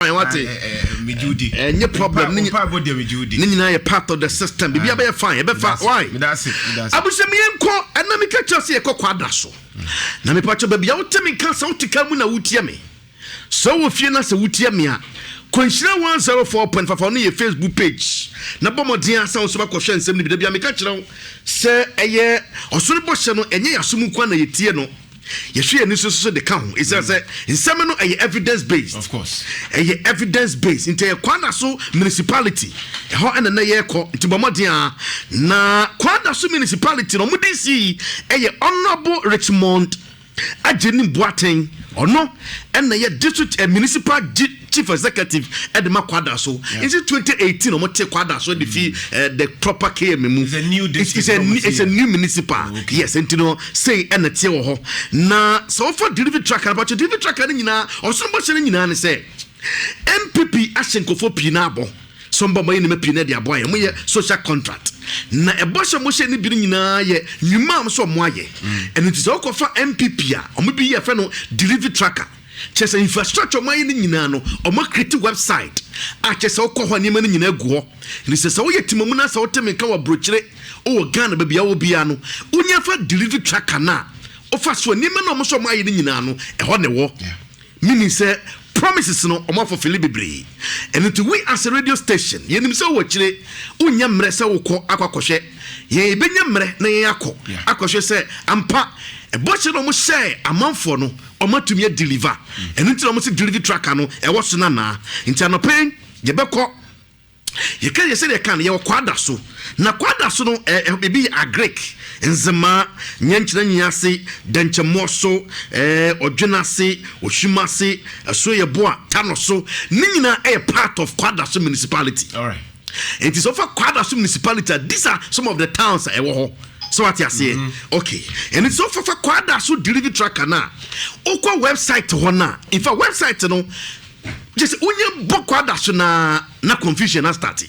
what me Judy and your problem me Judy nina part of the system be fine be why that's it abusemi enko and na me catch say kwada so na me pacho baby awotemi kan sa wotika mu na wutie me so wo fie na sa wutie me a Konshira 104.5 on your Facebook page na bomodin asa so ba kohwe nsem ni bia me ka kire se eye osoro bohye no enye yasomu kwa na yetie no yehwe ani so de ka ho is say nsem no evidence based of course evidence based inte kwada so municipality ho ena na ye ko nti bomodin na kwada so municipality no mudisi honorable Richmond Ajeni Boateng ono ena ye district municipal chief executive Edema Kwada so is it 2018 or Mote Kwada so the proper KMM it's a new district it's a new municipal yes and you know say and the tie ho na so for delivery tracker about your delivery tracker ni nyina oso bo hye ni nyina ne say MPP Ashenkofo Pinabo somba moye ne mapi na dia boy moye social contract na eboshe mo hye ni bi nyina ye nyuma am so mo aye and it is okofa MPP a omo bi ye fe no delivery tracker chese infrastructure moye ni nyina no omo create website a chese okoho ni ma ni nyina guo ni se wo yetimamu na se woteme ka wa brochire o Ghana ba bia wo bia no unya fa delivery tracker na ofa so ni ma no omo so mo aye ni nyina no eho ne wo meaning say promises no omo for Philibibri and to we as a radio station yenim se wo kire unya mre se wo kọ akwakohwe ye benya mre na ye akohwe se ampa eboche no mo share amanfo no omatumi deliver and nti no mo se delivery tracker no e wo so na nti anopen ye beko ye kan ye se de kan ye kwada so na kwada so no be a Greek nzema nyankyina nyase danchemoso odwenase oshimase so ye boa tanoso ninyina part of Kwada so municipality. All right, it is over Kwada so municipality. These are some of the towns ewo so what you say okay and it's over for Kwada so delivery tracker na okwa website ho na in fact website no just unye bo Kwada so na confusion na start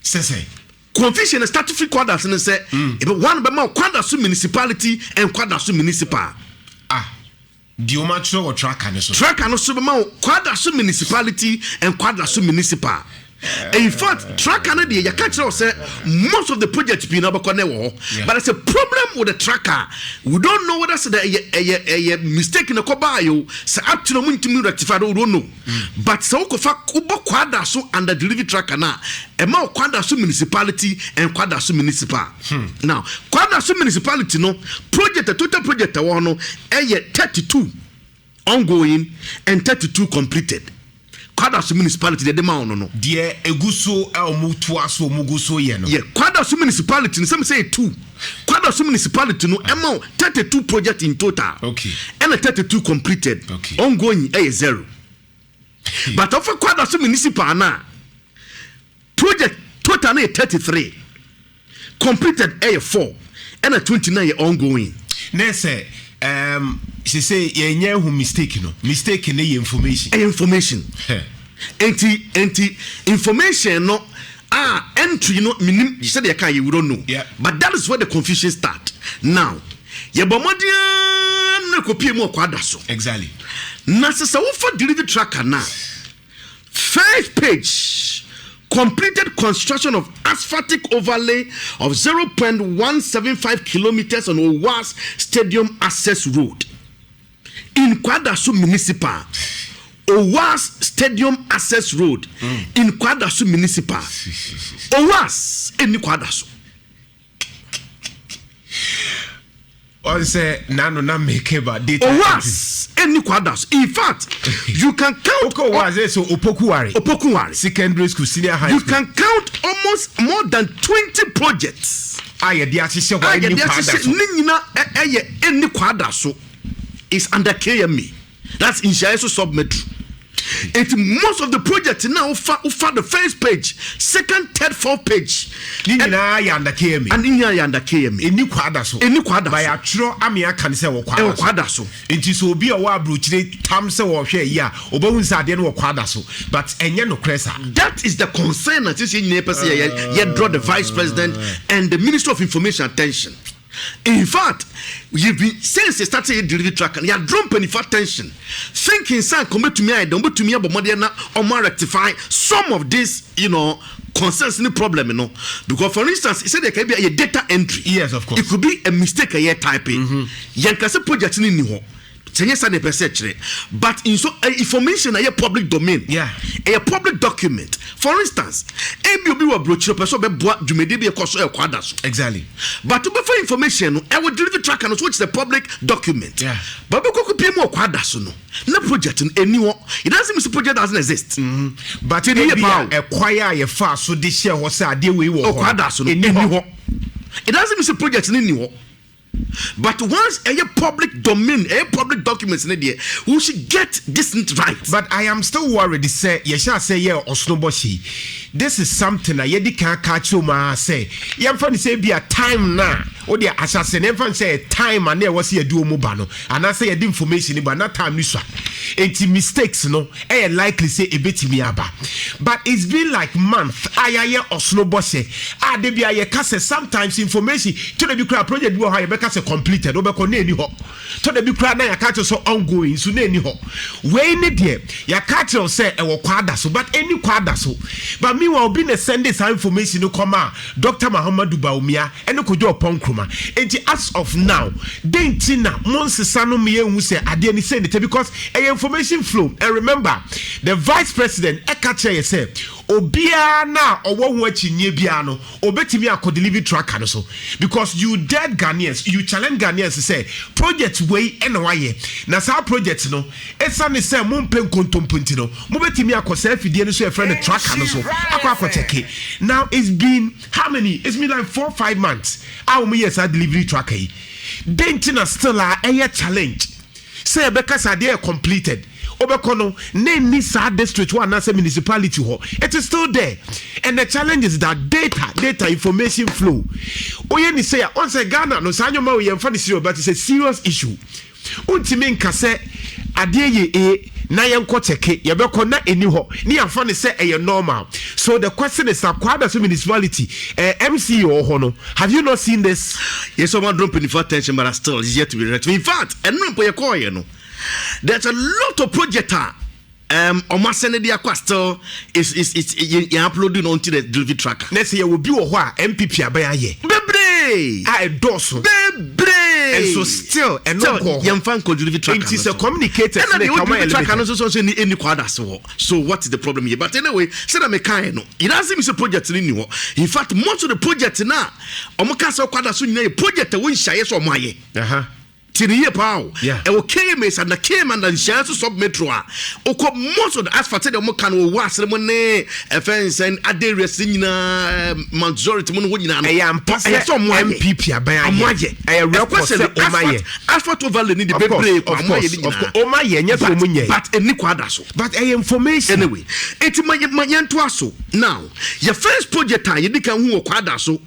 say confusion start free Kwada so say one be ma Kwada so municipality and Kwada so municipal the omatro or tracker no so be ma Kwada so municipality and Kwada so municipal. In fact, tracker na dey catch us say most of the projects be na be connect but it's a problem with the tracker. We don't know whether a mistake in the kobayo say up to no muntimi rectify we don't know. But so ko fa ubo Kwada so under delivery tracker na e ma Kwada so municipality and Kwada so municipal. Now, Kwada so municipality no project total project one no 32 ongoing and 32 completed. Kwada so municipality de ma no de eguso omutu aso muguso ye no yeah Kwada so municipality some say 2 Kwada so municipality no ema 32 project in total okay and 32 completed okay. Ongoing 0 but of Kwada so municipal na project total na 33 completed 4 and 29 ongoing na say she say ye who mistake no mistake na information enti information no entry no minim you said you don't know but that is where the confusion start now ye bomodian na kopie mu Kwada so exactly na se wo for delivery tracker na first page completed construction of asphaltic overlay of 0.175 kilometers on Owas Stadium access road in Kwada so municipal. Owas Stadium access road in Kwada so municipal. Owas in Kwada so. Or say nano na make ba data. Owas in Kwada so. In fact, you can count so Opokuwari secondary school senior high school. You can count almost more than 20 projects. Aye dia hye wa ni Kwada so. Ninyina eni Kwada so is under KME. That's in Shaiso Submetro. Most of the projects now for the first page, second, third, fourth page. Nina ya under KME. And Nina ya under KME. Eni Kwada so. Eni Kwada so. By a true amia can say wo Kwada so. Enti so bi a wa bruchire tam se wo hwe ya, obahun sa de no wo Kwada so. But enye no kresa. That is the concern that is in person ye draw the vice president and the Minister of Information attention. In fact, you've been since they started a delivery track and you are drawn penny for attention. Thinking son come to me, I don't to me about Modiana or rectify some of this, concerns any problem, Because for instance, it said there can be a data entry. Yes, of course. It could be a mistake a year typing. Yankasa project in Niho. But in so information a public domain, a public document. For instance, ABB will broach your person, but you may be a cost of quadas. Exactly. But to be for information, I will deliver track and which is a public document. But we could be more quadas. No project in anyone. It doesn't mean the project doesn't exist. But in acquire a fast so this year was a deal we will quadas in anyone. It doesn't mean the project in anyone. But once a public domain, a public documents in the we should get this right. But I am still worried. Say, Osnoboshi. This is something I can't catch you, ma. Say, you're funny say be a time now. Or the assassin, everyone say time and there was here do mobano. And I say the information, but not time. It's mistakes, no. I likely say a bit me aba. But it's been like month. I Osnoboshi. There be a case sometimes information to the crowd project do how say completed obeko na eni ho to da bi kra na ya catch so ongoing so na eni ho we ni de ya catch say e wo kwada so but any kwada so but me will be na send this information no come Dr. Muhammadu Baumia ene kojo ponkroma enti as of now denti na monsesa no me ehu say ade ni say because information flow and remember the vice president e catch say obia na owo hu achinye bia no obetimi akodeliver tracker no so because you dead Ghanaians you challenge Ghanaians say project way ene waye na sa project no esa ne say mo mpem kontomponti no mo betimi akosa afidie no so e friend tracker no so akwa check now it's been how many it's been like 4-5 months how many years delivery tracker yi dentina still a challenge say beka sa dey completed Obekono, name Nisa district one as a municipality. It is still there. And the challenge is that data information flow. Oyeni say once a Ghana no sanyo ma we yemfa ni but it's a serious issue. Untimi nkase adeye na yenko cheke yebeko na eni ho ni amfa ni say e normal. So the question is Kwada municipality MCO ho no. Have you not seen this? Yes, someone don't pay for attention but still is yet to be read. In fact, and no po call no. There's a lot of projects on my Senate still is uploading onto the delivery tracker. Let's say you will be a MPP abaye. Bebre! I doso. Bebre! And so still young fan could deliver tracker. It is a communicator. And the tracker also any quadra so what is the problem here? But anyway, said I'm a kind. It doesn't mean a project in in fact, most of the projects now, Omokasa quadra soon a project win shy or my. Tiniye pao. E wo KMS and the KM and the Shansu sub metro. Oko most of the asphalt de mo kan wo asre mo ne fence and areas nyina majority mo no nyina no. E am MPP aban aye. E request o maye. Asphalt overlay ni the bebre ko amaye ni nyina. O maye nya so mo nyai. But eni kwada so. But information anyway. Eti mayanto aso. Now, your first project a ye di kan hu kwada so.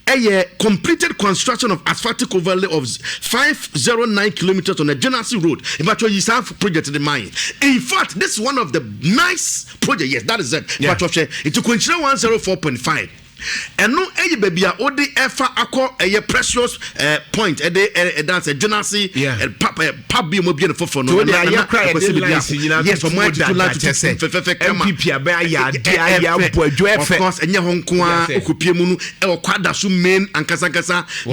A completed construction of asphaltic overlay of 509 kilometers on a Genesee road. In fact, you have project in the mine. In fact, this is one of the nice projects. Yes, that is it. But it's a consider 104.5. And no baby odi efa akọ a precious point that's a Genesee pap be mo bien for no yes for my to like to say MPP abaya ya bojo efe of course enye ho nko a okopie mu no e kwada so main ankasa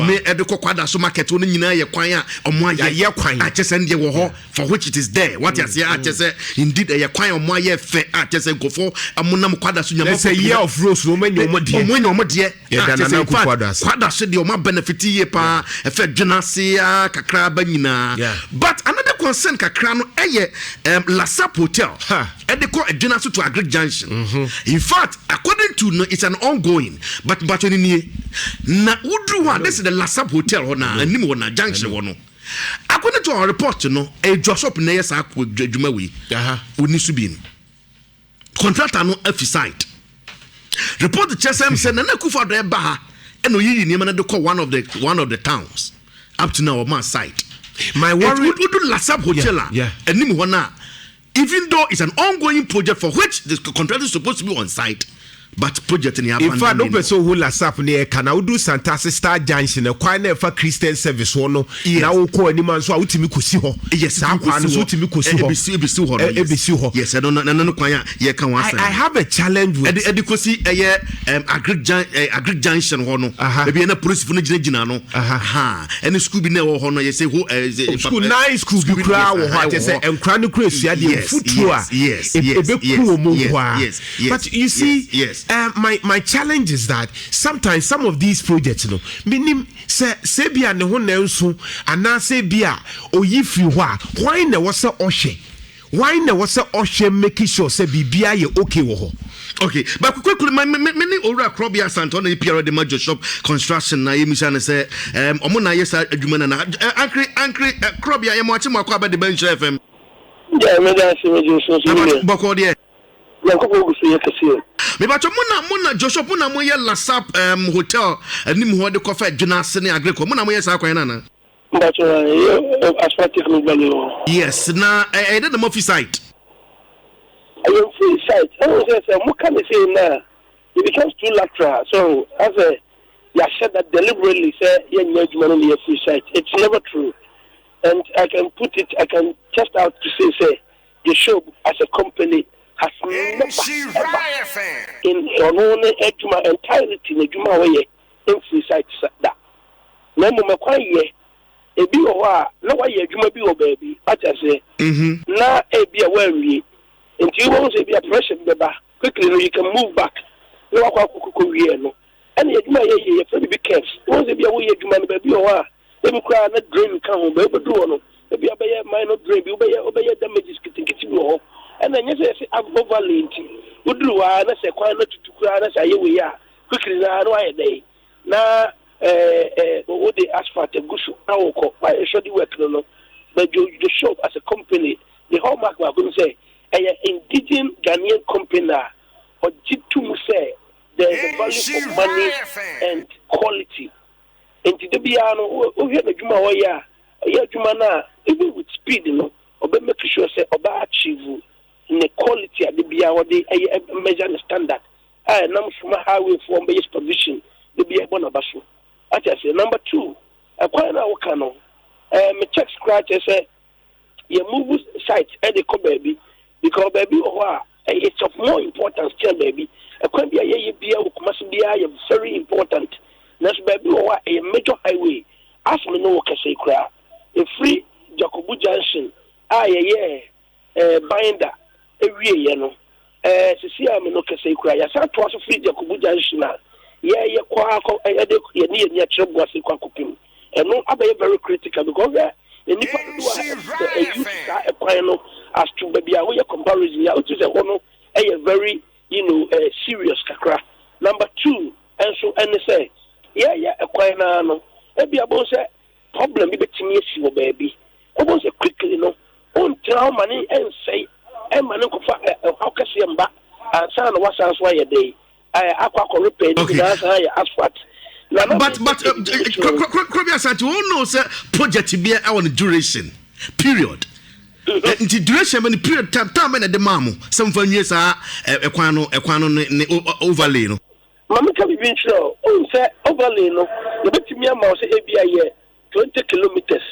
me e de kwada so market no nyina ye kwan a omo aye kwan a chese ndie wo ho for which it is there what you say a chese indeed ye kwan omo aye fe a chese nkofo amunam kwada so nyama say year of rose no manyo mo die no modie kwada so de o ma benefit ye pa e fe Genesee kakra ba nyina but another concern kakra no eye Lasap Hotel e de ko Genesee to Agric Junction in fact according to no it's an ongoing but ni na udru wa this is the Lasap Hotel na anim wo na junction wo no according to our report no e drop na yes akwadwuma we oni su bi contractor no afisite report the chesem say na Kufa do eba ha eno yiyi ni na de call one of the towns up to now on my site my worry would do Lasap Hotel anim ho na even though it's an ongoing project for which the contractor is supposed to be on site but project ni in fact no person who la sap ne kana udu Santase Star Junction kwa na fa Christian service wo no na wo ko anima nso a wutimi kosi ho yes sa kwa no so wutimi kosi ho ebisi ho yes no kwan ya ye kan wa I have a challenge with edikosi agric junction ho no e na police fu no gina no any school bi na wo ho no ye say who school nice school bi kra wo ho ate say enkra no kra sua de futu a ebeku mo ho but you see my challenge is that sometimes some of these projects no minim se bia ne ho na nso ana se bia oyifri ho a why na wo se ohwe making sure say bibia ye okay wo ho. Okay, but quickly, many Ora Crobia Santon, the Pierre de Major Shop construction. Na Yemishan say, Omona yes, Adumana, Ankre Crobia, I'm watching my car by the bench FM. Yeah, Madame, Bokodia. Me bacho mona Joshua mona mo ye Lasap hotel anim ho de kofa Jonas ne agreko mona mo ye sa kwan na bacho aspatic no balo. Yes, na I did the Murphy site. I am free site. I was say what can I say now? It becomes too lateral. So as a said that deliberately say yeah on the free site. It's never true. And I can test out to say the show as a company has never in only ejuma entirety in ejuma way in free site that. No mo kwaye ebi o wa na wa ye ejuma bi o baby ata say na ebi a wa wi nti you won't say be a pressure beba quickly you can move back no wa kwa wi no and ejuma ye for the big caps won't say be a we ejuma no baby o wa ebi kra na drain kan ho be do no ebi abaye minor drain bi obeye damages kitikiti bi ho and then you say overlay udru wa na se kwan na tutukura na say we ya quickly na no aye dey na o the asphalt gushu na wo ko why should the work no but you show as a company the hallmark we are going to say indigenous Ghanaian company or jitum say there is a value for money and quality and the biano o hear the juma wa ya juma na even with speed no obe make sure say oba achieve the quality at the bia what they measure the standard nam from highway from base position the bia bona baso I say number 2 akwa na wo kan no me check scratch say you move site at the ko baby because baby it's of more importance still baby akwa bia ye bia wo kuma so bia is very important next baby a major highway as me no work say kra a free Jacobu Junction binder ewie ye no sisi am no kase kra ya sa to aso free Jacobu Junction na ye kwa ko ye ni atrebo ase kwa kopim eno abaye very critical because nipa do youth ka kwan no as to baby a we comparison ya it is a one very serious kakra. Number 2 and so and say kwan na no e bia bon say problem bi betimi esi wo baby o bon say quickly no on tell money and say e man ko fa how kase mba ansa na wasan so ye dey akwa ko repair ni na sa ya asphalt. But Krobia said you know say project be on duration period. Nti duration be period time na de mamu some for years ekwan no ne overlay no mama ka bi sure on say overlay no e betimi ama say e bia ye 20 kilometers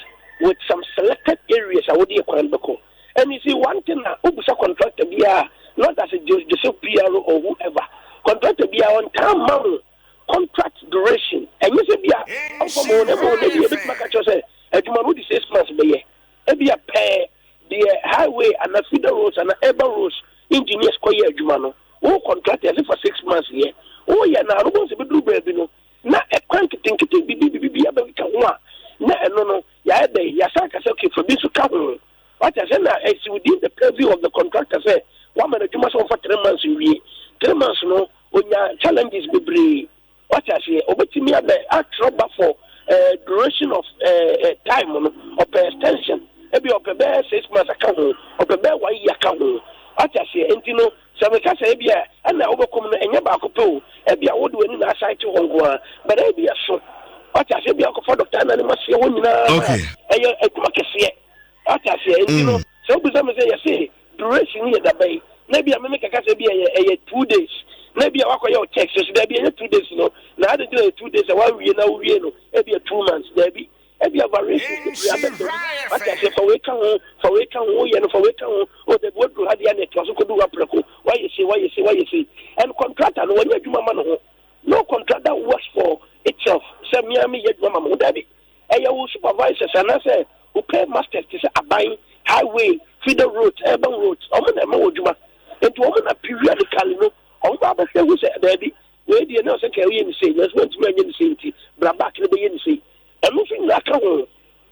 with some selected areas I would ekwan beko. And you see one thing na obusa contractor bia not as a Joseph PRO or whoever contractor bia on time mamu contract duration and you say bia for mo na bia bit maka cho say aduma no di 6 months be ye e bia pay the highway and the feeder roads and the urban roads engineers ko ye aduma no who contract as for 6 months here oh yeah na robon se be do baby no na e kwan kitinkiti bibi abeka ho a na eno no ya dey ya saka say okay for this to come what I say na it's within the purview of the contractor say one man aduma so for 3 months we 3 months no onya challenges be what I say obetimi abe atroba for duration of time no of extension ebi opebe 6 months akaho opebe 1 year akaho what I say entino so we can say bia na obokom no enya ba akopo ebi a wodo ani na site hongo but ebi so what I say bia akofo doctor na ni masie ho nyina okay ekuma kese what I say entino so we say duration here that by maybe I make a say bia 2 days maybe I work on your text, so there be 2 days, no. Now I did 2 days, while we know, maybe 2 months, there be. Every variations, but I say for we can, and for we can, or the word to have the net was could do a preco. Why you see, and contractor, when you do man, no contractor works for itself. Some Miami yet, Mamma Mudabi. And your supervisors, and I say, who pay masters to buying highway, feeder roads, urban roads, Oman and Mojuma, and to open a periodically, no, on Baba who said, baby, where the announcement can say, there's one to make the same thing, but back in the NC. And moving like a home.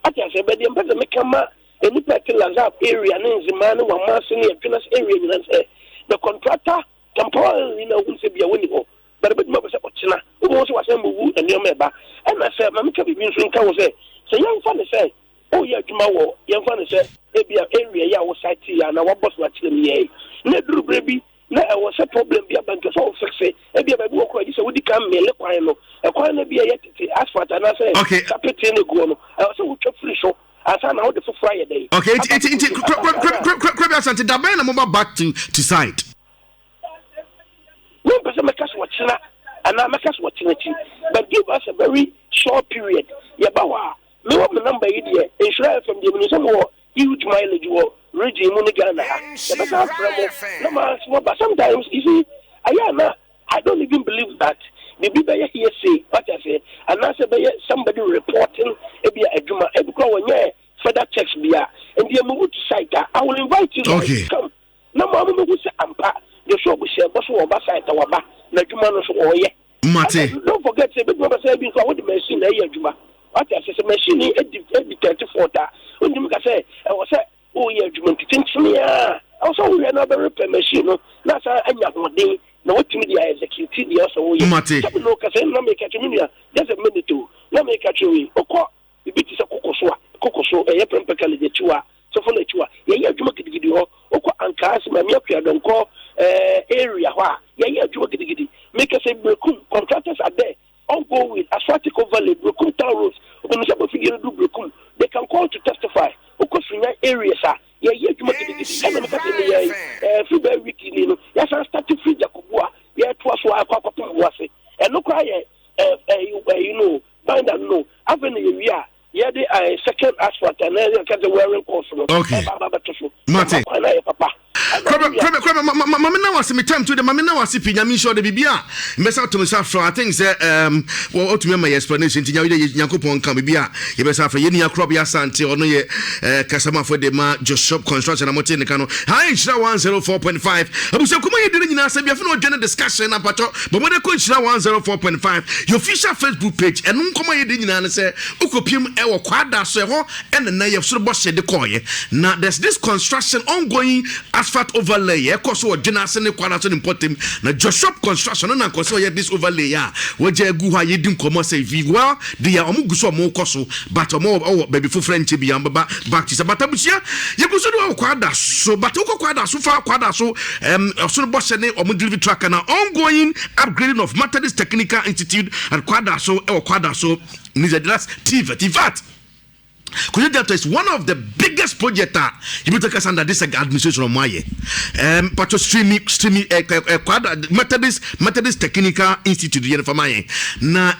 I can say, but the ambassador make a any particular area, and the man who are massing a tennis area, and say, the contractor temporarily, won't say be a winning home. But a bit more about China, who also was a move and your member. And I said, Mamma can be using Cow say, so young father say, oh, yeah, tomorrow, young father said, maybe an area, yeah, was site here, and our boss watching me. Nedru baby. No, I was a problem. Be a bunch of all success. Maybe I walk away. So we become me. Look, I know. I can't be a yet asphalt. And I say, okay, I put in a go. I also would chop free show. I found out the Friday. Okay, grab us until the man move back to site. No, but I'm a cash watching, and I'm a cash watching it. But give us a very short period. Yabawa. No one number idiot. Insure from the municipal huge mileage war. Reggie Munigana. But sometimes, you see, I don't even believe that. Maybe by here say what I say, and I say somebody reporting a Juma, further checks be and the move to site. I will invite you to come. No more who say Ampa, the show we share, but for Basite our back, Najumanos or ye. Don't forget, say, but what I say, because I want the machine a Juma. What I say, machine, every 34. When you say, I was oh, yeah, you think me, also we are not a repair machine. That's a young day. No, what media executive, also, Mate. No, because I'm not making a just a minute to not make a chewy. Or call the bit is a cocoso, a yapping the chua, so for the chua. Yeah, you make it video, or and cast my myopia don't call area. Yeah, you make it. Make us say, Brooklyn contractors are there. All go with Asphalt Valley, Brooklyn Town Roads, when you figure to Brooklyn, they can call to testify. Because in that area, sir, yeah, you make it. February week, yes, I start to feed Jacobua, yeah, twice while I was it. And look, find out no. Avenue, yeah, the second asphalt and then the wearing course. Okay, Mate, Papa. Mamma was me time to the Mamma was sipping. I mean, sure the Bibia. Mess out to myself from I think, well, to my explanation to Yakupon Camibia. You best have a Yenia Crobia Santi or no, Casama for the Joshop Construction. I'm watching the cano. Hi, 104.5. I was so come here doing us. We have no general discussion about but when I coach 104.5, your official Facebook page and come here doing and say, Ukopium, our quadra, and the Naya of Surbos de Coy. Now there's this construction ongoing. Asphalt overlay, cause what Jensen Quanaton important. Now Joshop Construction, and consider this overlay, where Jaguha Yedim Como say, well, they are Muguso more coso, but more baby for French be back to Sabatabusia. You go to Quada, so but Quada, so far Quada, so also Bossene or Mudrivi track and ongoing upgrading of Methodist Technical Institute and Quada, so or Quada, so Nizadras TVAT. That is one of the biggest projects you take us under this administration of Maye. Pato streaming Methodist Technical Institute here for Maye. Na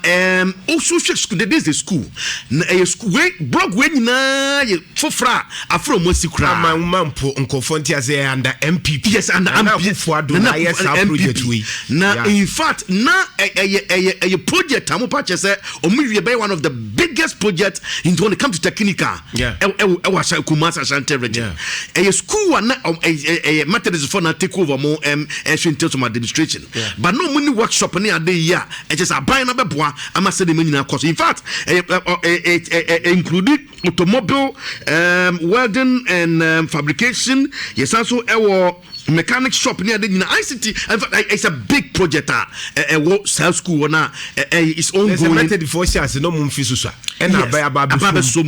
also school this is the school. Na school blog when na fofra afro mosikura. Mampo unkofonti as under MPP. Yes, under MPP. Na yes project we. Na in fact na a project amu purchase omu be one of the biggest projects into when it comes to technical. Yeah. Was Kumasa Shanti region. A school one a Methodist for na take over more in terms of administration. But no money workshop near the year. It is a buying of a bois. I must say the money cost. In fact, included automobile welding and fabrication. Yes, also our mechanic shop near the ICT. In fact, it's a big project. A sales school now is ongoing. Method for years, no mumfisusa. And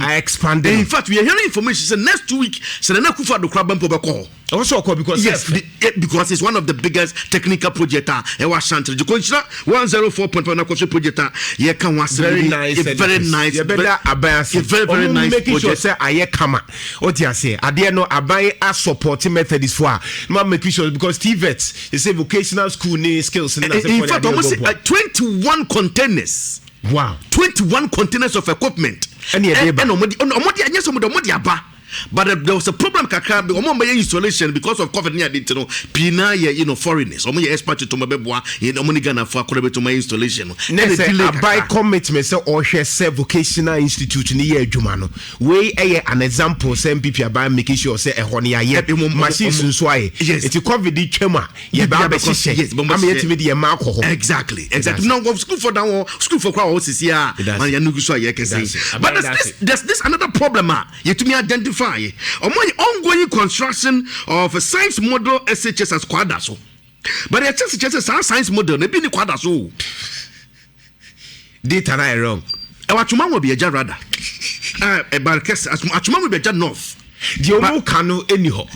I expanded. In fact, we are hearing information. So next week, so the Nakufa do crab and call. Also, because yes, because it's one of the biggest technical projects. It was Chantre. You consider 104.1 na project. Yeah, can was very nice, very nice. Very nice. Making sure say aye kama. What you say? Ade no abai a support Methodist for. No make sure because TVET they say vocational school need skills. In fact, almost 21 containers. Wow. 21 containers of equipment. And but there was a problem kakra installation because of COVID near the pina foreigners expert to mabeboa Ghana for to my installation by commitment say or share vocational institute ni ye adwuma no we an example say MPP by making sure say ehone aye machines nso aye it COVID twema ye ba be hye am yetimi de ma akọ exactly now school for that school for kwa osisi a man ya nugu so aye kese but there's this another problem yetumi identify ongoing construction of a science model SHS as Kwadaso. But the SHS as science model, maybe the Kwadaso. Data na wrong. Achuma will be a jarada. Achuma will be a jar north. The Omo Kano anyhow.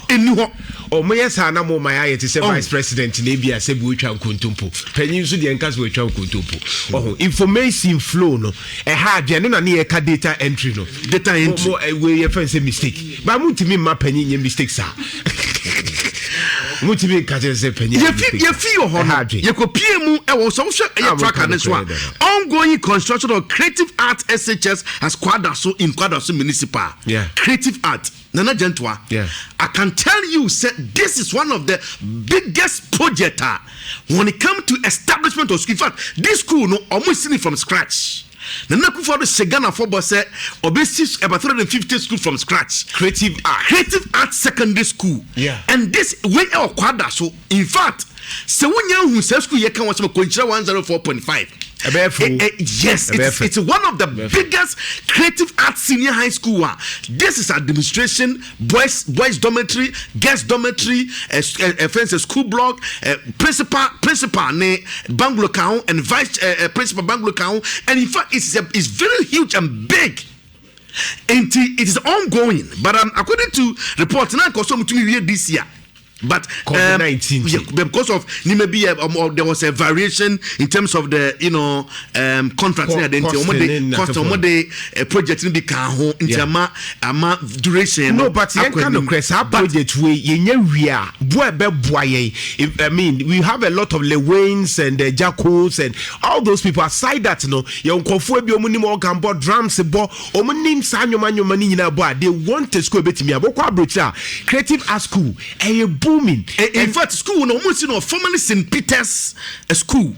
O moye sa na mo my to say vice president na bia se bu twa nkontompo. Panyin so de enka so twa nkontompo. Information flow no e ha adwe no na ne ka data entry no. Data entry we ye fan say mistake. Ba mutimi ma panyin nye mistake sa. Mutimi ka say panyin. Ye fi yo ho no. Ye ko pie mu e wo so hwe e tracker ne so. Ongoing construction of creative art SHS as Kwadaso in Kwadaso municipal. Yeah. Creative art. Nana Gentwa, yeah. I can tell you, sir, this is one of the biggest projects when it comes to establishment of school. In fact, this school, no, almost seen it from scratch. Nana Kufuor Segana Fobo said, obesi about 350 school from scratch. Creative art secondary school. Yeah. And this way our quadra. So, in fact, so when you say school, you can watch 104.5. Yes, it's one of the biggest creative arts senior high school. This is administration, boys dormitory, girls dormitory, school block, principal ne Banglo Count and vice principal Banglo Count, and in fact it's very huge and big. And it is ongoing, but according to reports, now because this year. But COVID-19 because of maybe there was a variation in terms of the contract project in the ama duration. No, but you kind of project I mean, we have a lot of Lewains and Jacos and all those people. Aside that, drums, they want to school creative art school. Booming. In fact, school no almost formerly St. Peter's school.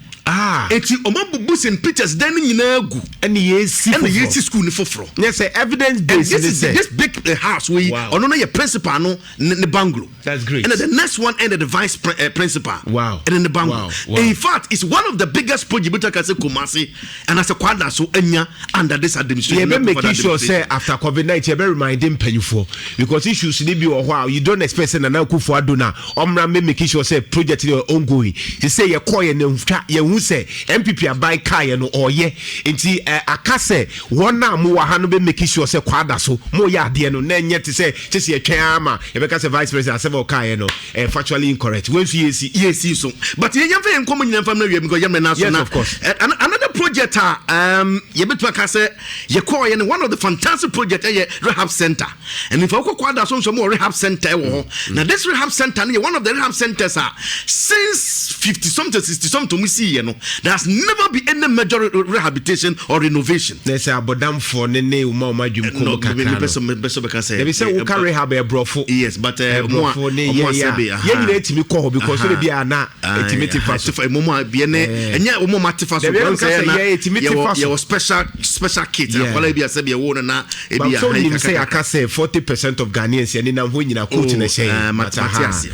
Eti omambu St. Peter's then gu and the school ni foforo. Yes, evidence based. This big house we ono na your principal no ne Banglo. That's great. And then the next one ended the vice principal. Wow. And then the Banglo. Wow. In fact, it's one of the biggest projects we can say Kumasi and as a quadra so enya under this administration. Yeah, making sure say after COVID-19 you be reminding penufo because issues need be or you don't expect na Kufuor Adona omra making sure say project ongoing. You say you call you say MPP abai kai no oye nti akase wona mo wa ha no be make sure say kwada so mo ya ade no na nye te say etwen ama e be ka say vice president say kai no factually incorrect when yes so but ye yam fe enkomo nyina fam na wie because yam na so na of course another project ye betu aka say ye call ye one of the fantastic project rehab center and if kwada so mo rehab center wo now this rehab center one of the rehab centers since 50 something 60 something we see there has never been any major rehabilitation or renovation. There's a bodam for nene uma dwum ko kaka say. They say we can rehab a brofo. Yes, but more etimi call because we be na etimi faso momo be ne enya momo matifa so don say na etimi faso. You special kit akwala bi ase be wo na e bi so him say aka say 40% of Ghanaians and na ho nyina coach na say Matthias.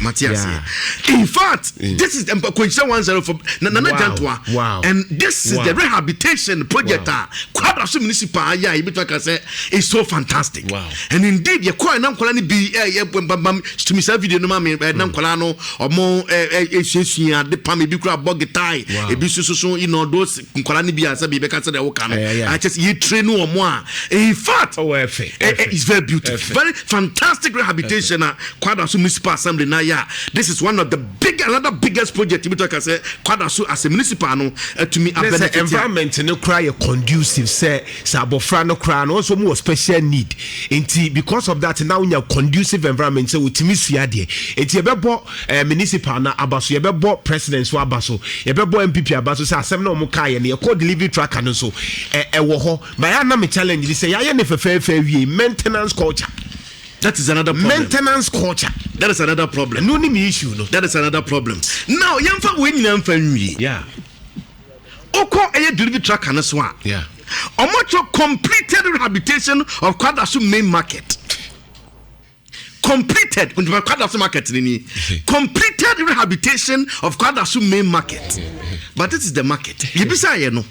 In fact, this is Kwencha 104 Nana Jantua. Wow. And this is the rehabilitation project. Kwadraso municipal ya ibitwa say is so fantastic. Wow. And indeed ye kwa na nkola ni bi bam to me say video no ma me na nkola no omo esesua de pam bi kura bogitai e bi so you know those nkola ni bi asa bi be ka say the wo ka no I just ye train omo a in fact it's very beautiful, very fantastic rehabilitation Kwadraso municipal assembly na ya. This is one of the another biggest project ibitwa say Kwadraso as a municipal no to me the environment no cry conducive say sabofra no cry no also more special need enti because of that now you conducive environment say utimi sua de enti yebebo municipal na abaso yebebo president so abaso yebebo MPP abaso say asem na omo kai na ye delivery tracker no so wo ho ma ya na me challenge say ya ne fefe wie maintenance culture. That is another problem. Maintenance culture. That is another problem. No ni issue no. That is another problem. Now yamfa we nyina mfa nwi. Yeah. Oko delivery tracker no so a. Yeah. Omocho completed rehabilitation of Kwadraso main market. Completed Kwadraso market ni. Completed rehabilitation of Kwadraso main market. But this is the market. Yebisa ye no.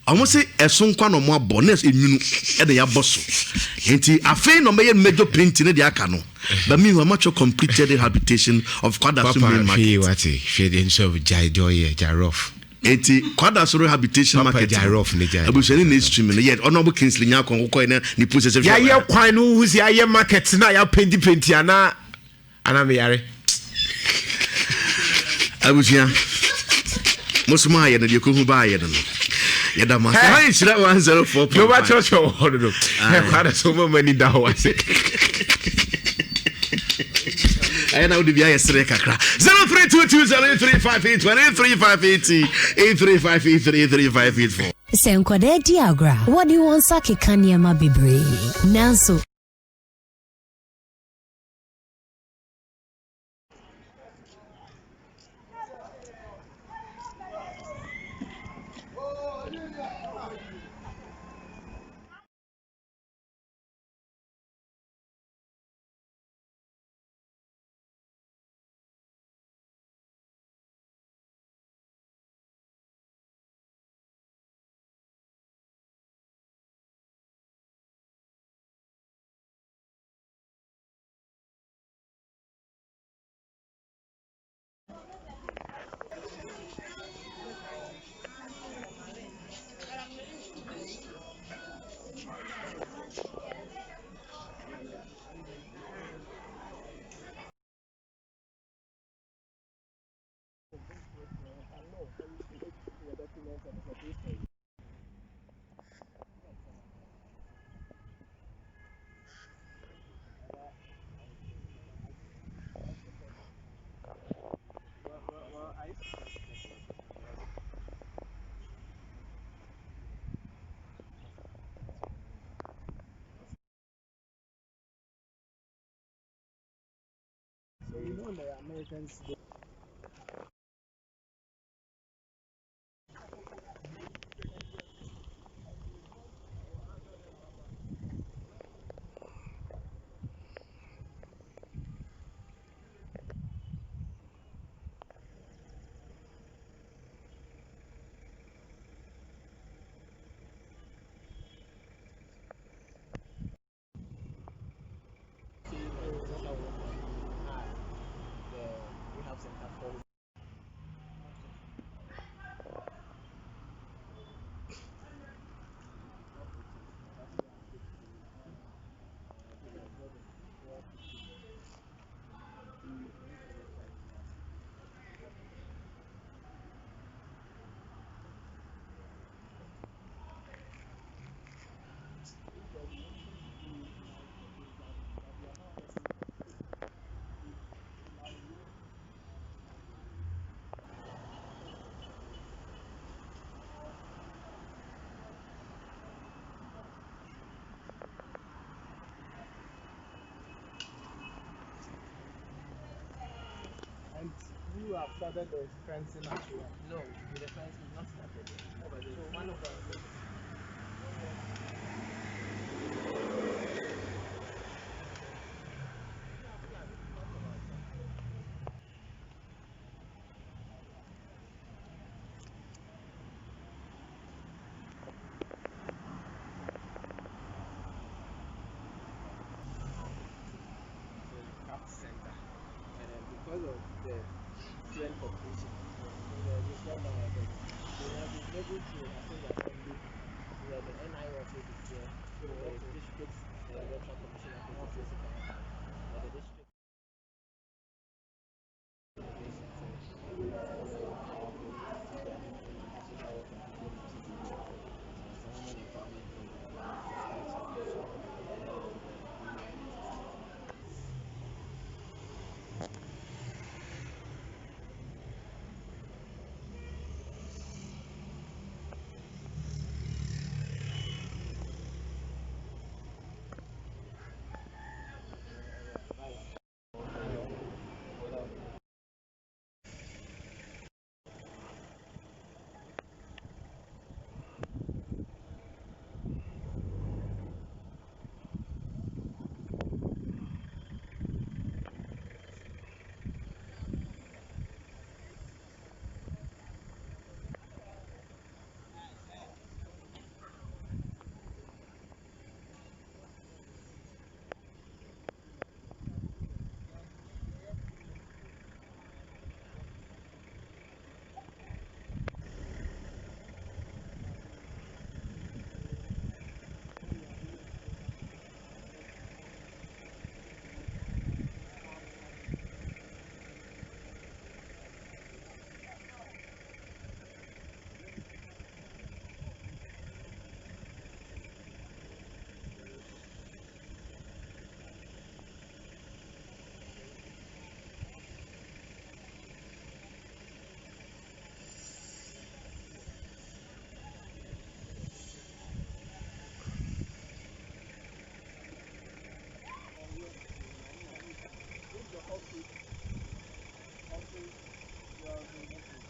Almost say eson kwa no mo abonnes enwunu e de ya boso enti afei no meye major print ne de aka no but me much completed rehabilitation of Kwadraso main market. What she den so jai joy jarof enti Kwadraso rehabilitation market jarof ne jai abushani ne stream ne yet honorable Kingsley Nyakon ko ne ni process ya ye kwan no hu si aye market na ya penti ana me yare abushia mosuma ye ne de ko hu ba ye no Yadama. Hey, should that 104? No, what church you want to do? I've so many dollars. I know the BIA Sreka 0322-358-358-358-358-358-358. Senkwade Diagra. What do you want Saki Kanyama Bibre? Nanso. So you know the Americans. And you have started the fencing as well. No, the fence is not started. So one of us. because of the student population. This one now, but they have been able to attend the assembly. Yeah, the NI also this year. So the district electoral commission appointed the district. If the office, you are